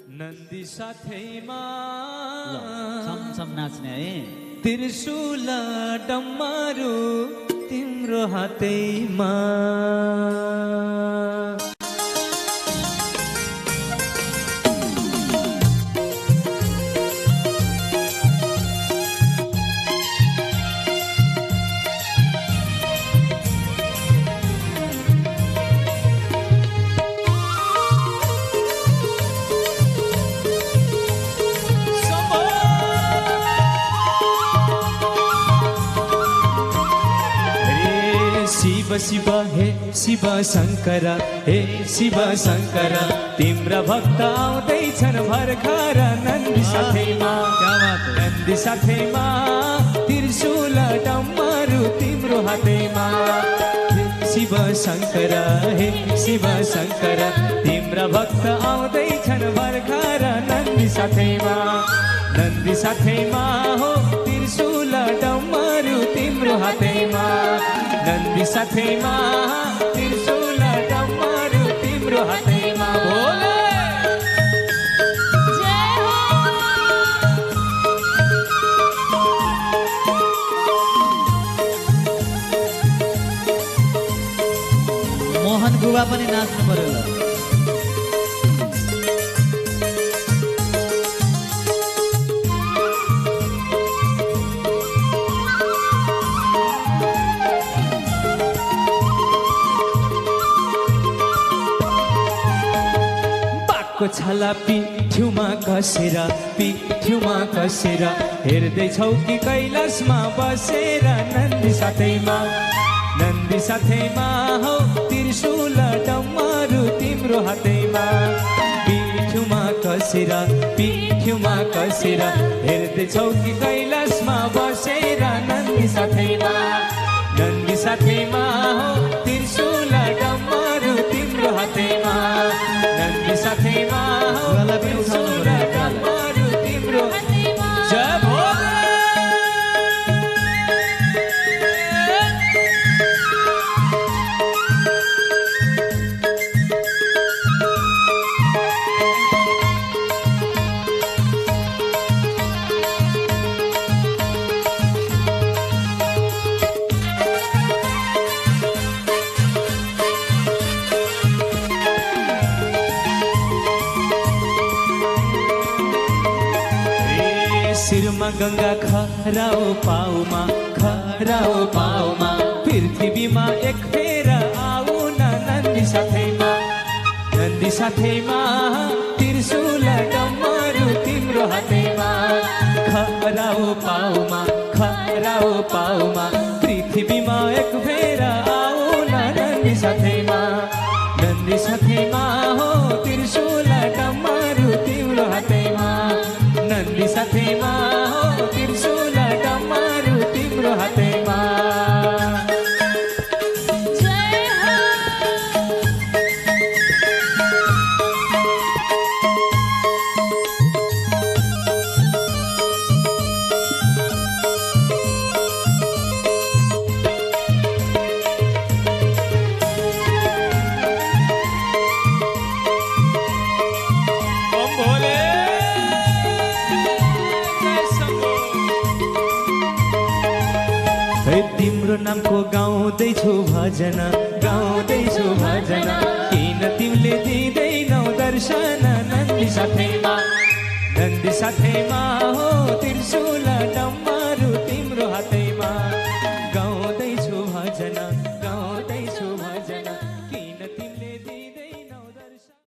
नन्दी साथैमा छमछम नाच्ने है। त्रिशूल डम्मारु तिम्रो हातैमा। शिव शिव हे शिव शङ्कर, हे शिव शङ्कर, तिम्रा भक्त आउँदैछन् भर्खर नन्दी साथैमा। नन्दी साथैमा त्रिशूल डम्मारु तिम्रो हातैमा। शिव शङ्कर, हे शिव शङ्कर, तिम्रा भक्त आउँदैछन् भर्खर नन्दी साथैमा। नन्दी साथैमा हो त्रिशूल डम्मारु तिम्रो हातैमा। नन्दी साथैमा त्रिशूल डम्मारु तिम्रो हातैमा। बोले मोहन गुवा पनि नाच्नु पर्यो ल। छाला पिठ्युमा कसेर हेर्दैछौ कि कैलाशमा बसेर। नन्दी साथैमा, नन्दी साथैमा हौ त्रिशूल डम्मारु तिम्रो हातैमा। पिठ्युमा कसेर हेर्दैछौ कि कैलाशमा बसेर। नन्दी साथैमा, नन्दी साथैमा हौ त्रिशूल डम्मारु तिम्रो हातैमा। नन्दी साथैमा हौ त्रिशूल डम्मारु तिम्रो हातैमा। जय भोले। शिरमा गंगा खराओ पाउमा पृथ्वीमा एक फेर आऊ न। नन्दी साथैमा, नन्दी साथैमा त्रिशूल डम्मारु तिम्रो हातैमा। खराओ पाउमा पृथ्वीमा एक फेर आऊ न। नन्दी साथैमा, नन्दी साथैमा हो त्रिशूल डम्मारु तिम्रो हातैमा। नन्दी साथैमा हो त्रिशूल डम्मारु तिम्रो हातैमा। तिम्रो नामको गाउँदैछु भजन, किन तिमीले दिँदैनौ दर्शन। नन्दी साथैमा, नन्दी साथैमा हो त्रिशूल डम्मारु